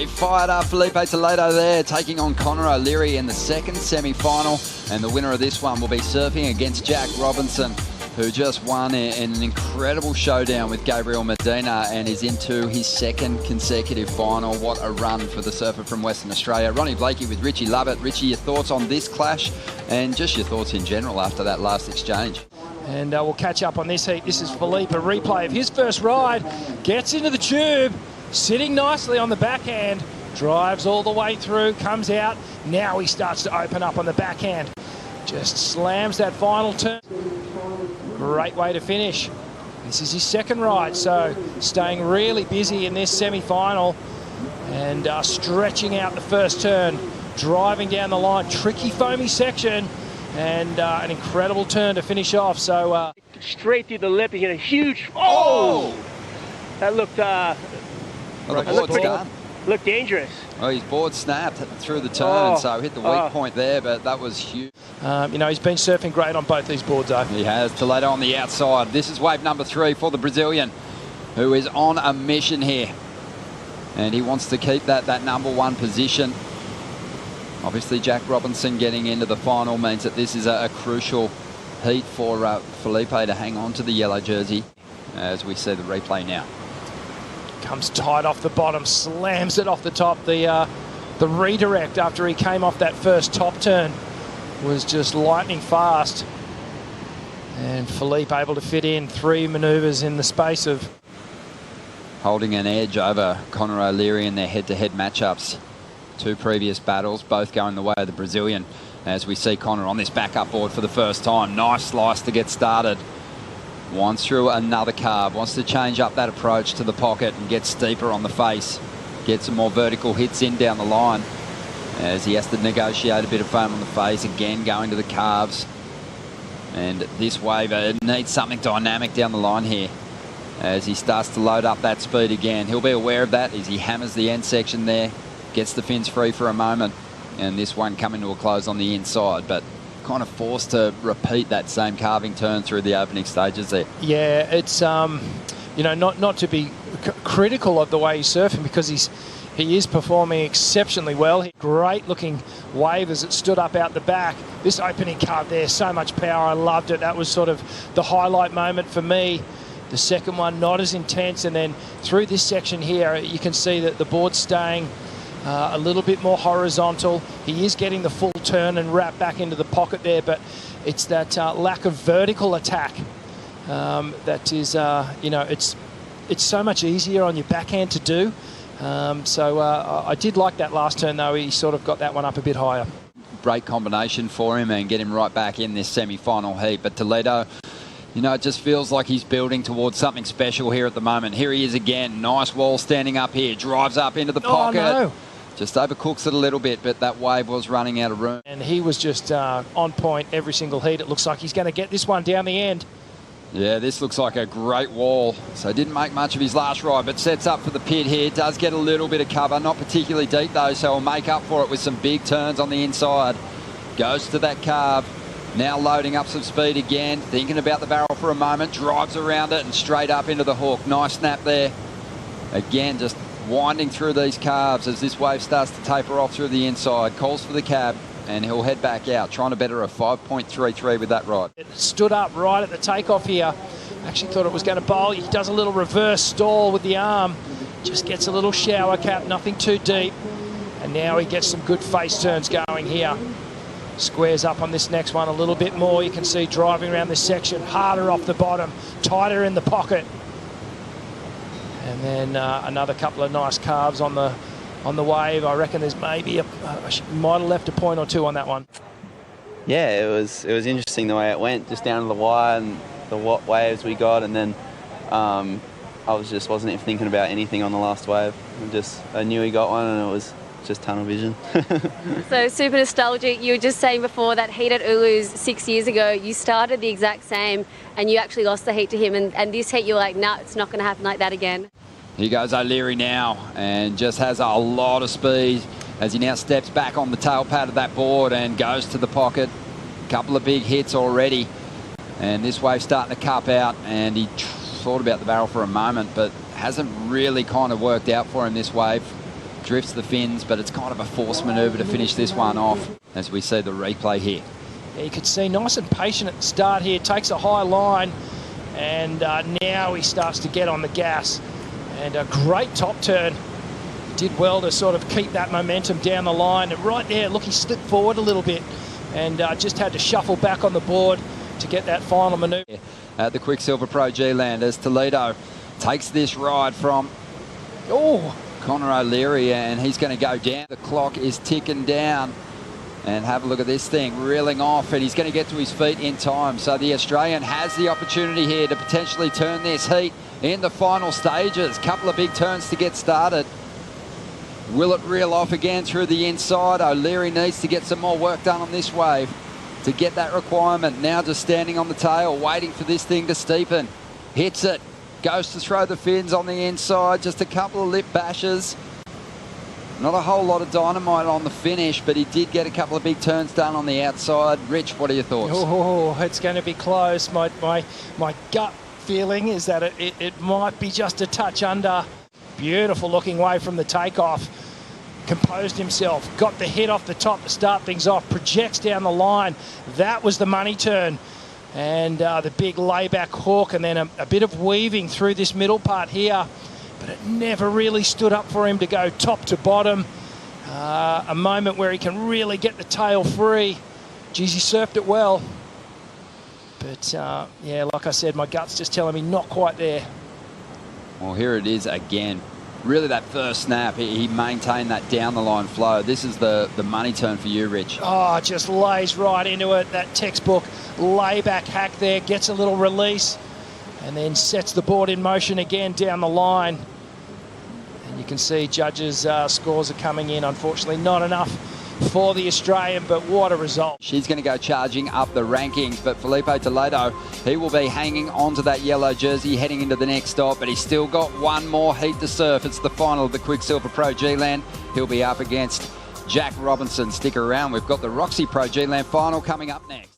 A fired up Filipe Toledo there, taking on Conor O'Leary in the second semi-final. And the winner of this one will be surfing against Jack Robinson, who just won in an incredible showdown with Gabriel Medina and is into his second consecutive final. What a run for the surfer from Western Australia. Ronnie Blakey with Richie Lovett. Richie, your thoughts on this clash and just your thoughts in general after that last exchange? And we'll catch up on this heat. This is Filipe, a replay of his first ride. Gets into the tube, sitting nicely on the backhand. Drives all the way through, comes out. Now he starts to open up on the backhand. Just slams that final turn. Great way to finish. This is his second ride, so staying really busy in this semi-final and stretching out the first turn, driving down the line. Tricky, foamy section. And an incredible turn to finish off. So straight through the lip, he hit a huge. Oh, that looked. Looked dangerous. Well, his board snapped through the turn, so hit the weak point there, but that was huge. You know, he's been surfing great on both these boards, though. He has. Toledo on the outside. This is wave number 3 for the Brazilian, who is on a mission here, and he wants to keep that #1 position. Obviously, Jack Robinson getting into the final means that this is a crucial heat for Filipe to hang on to the yellow jersey, as we see the replay now. Comes tight off the bottom, slams it off the top. The redirect after he came off that first top turn was just lightning fast. And Filipe able to fit in 3 manoeuvres in the space of... Holding an edge over Conor O'Leary in their head-to-head matchups. 2 previous battles, both going the way of the Brazilian, as we see Conor on this backup board for the first time. Nice slice to get started. Wants through another carve, wants to change up that approach to the pocket and get steeper on the face. Get some more vertical hits in down the line, as he has to negotiate a bit of foam on the face, again going to the carves. And this wave needs something dynamic down the line here, as he starts to load up that speed again. He'll be aware of that as he hammers the end section there. Gets the fins free for a moment, and this one coming to a close on the inside, but kind of forced to repeat that same carving turn through the opening stages there. Yeah, it's you know, not to be critical of the way he's surfing, because he is performing exceptionally well. Great looking wave as it stood up out the back. This opening carve there, so much power. I loved it. That was sort of the highlight moment for me. The second one not as intense, and then through this section here you can see that the board's staying a little bit more horizontal. He is getting the full turn and wrap back into the pocket there, but it's that lack of vertical attack that is, you know, it's so much easier on your backhand to do. So I did like that last turn, though. He sort of got that one up a bit higher. Great combination for him and get him right back in this semi-final heat. But Toledo, you know, it just feels like he's building towards something special here at the moment. Here he is again. Nice wall standing up here. Drives up into the pocket. No. Just overcooks it a little bit, but that wave was running out of room. And he was just on point every single heat. It looks like he's going to get this one down the end. Yeah, this looks like a great wall. So didn't make much of his last ride, but sets up for the pit here. Does get a little bit of cover. Not particularly deep, though, so he'll make up for it with some big turns on the inside. Goes to that carve. Now loading up some speed again. Thinking about the barrel for a moment. Drives around it and straight up into the hook. Nice snap there. Again, just winding through these carves as this wave starts to taper off through the inside. Calls for the cab, and he'll head back out, trying to better a 5.33 with that ride. It stood up right at the takeoff here. Actually thought it was going to bowl. He does a little reverse stall with the arm. Just gets a little shower cap, nothing too deep. And now he gets some good face turns going here. Squares up on this next one a little bit more. You can see driving around this section, harder off the bottom, tighter in the pocket. And then another couple of nice carves on the wave. I reckon there's maybe might have left a point or two on that one. Yeah, it was interesting the way it went, just down to the wire and the waves we got, and then I wasn't even thinking about anything on the last wave. I knew he got one, and it was just tunnel vision. So super nostalgic. You were just saying before that heat at Ulu's 6 years ago, you started the exact same and you actually lost the heat to him, and this heat you're like, nah, it's not going to happen like that again. Here goes O'Leary now, and just has a lot of speed as he now steps back on the tail pad of that board and goes to the pocket. A couple of big hits already, and this wave's starting to cup out, and he thought about the barrel for a moment, but hasn't really kind of worked out for him this wave. drifts the fins, but it's kind of a forced manoeuvre to finish this one off as we see the replay here. Yeah, you could see nice and patient at the start here, takes a high line, and now he starts to get on the gas. And a great top turn. Did well to sort of keep that momentum down the line. And right there, look, he slipped forward a little bit and just had to shuffle back on the board to get that final manoeuvre. At the Quiksilver Pro G-Land as Toledo takes this ride from Conor O'Leary, and he's going to go down. The clock is ticking down. And have a look at this thing, reeling off, and he's going to get to his feet in time. So the Australian has the opportunity here to potentially turn this heat in the final stages. Couple of big turns to get started. Will it reel off again through the inside? O'Leary needs to get some more work done on this wave to get that requirement. Now just standing on the tail, waiting for this thing to steepen. Hits it, goes to throw the fins on the inside, just a couple of lip bashes. Not a whole lot of dynamite on the finish, but he did get a couple of big turns done on the outside. Rich, what are your thoughts? Oh, it's going to be close. My gut feeling is that it might be just a touch under. Beautiful looking wave from the takeoff. Composed himself, got the hit off the top to start things off, projects down the line. That was the money turn. And the big layback hook, and then a bit of weaving through this middle part here. But it never really stood up for him to go top to bottom. A moment where he can really get the tail free. Geez, he surfed it well. But yeah, like I said, my gut's just telling me not quite there. Well, here it is again. Really, that first snap, he maintained that down the line flow. This is the money turn for you, Rich. Oh, just lays right into it. That textbook layback hack there, gets a little release, and then sets the board in motion again down the line. And you can see judges' scores are coming in. Unfortunately, not enough for the Australian, but what a result. She's going to go charging up the rankings, but Filipe Toledo, he will be hanging onto that yellow jersey heading into the next stop, but he's still got one more heat to surf. It's the final of the Quiksilver Pro G-Land. He'll be up against Jack Robinson. Stick around. We've got the Roxy Pro G-Land final coming up next.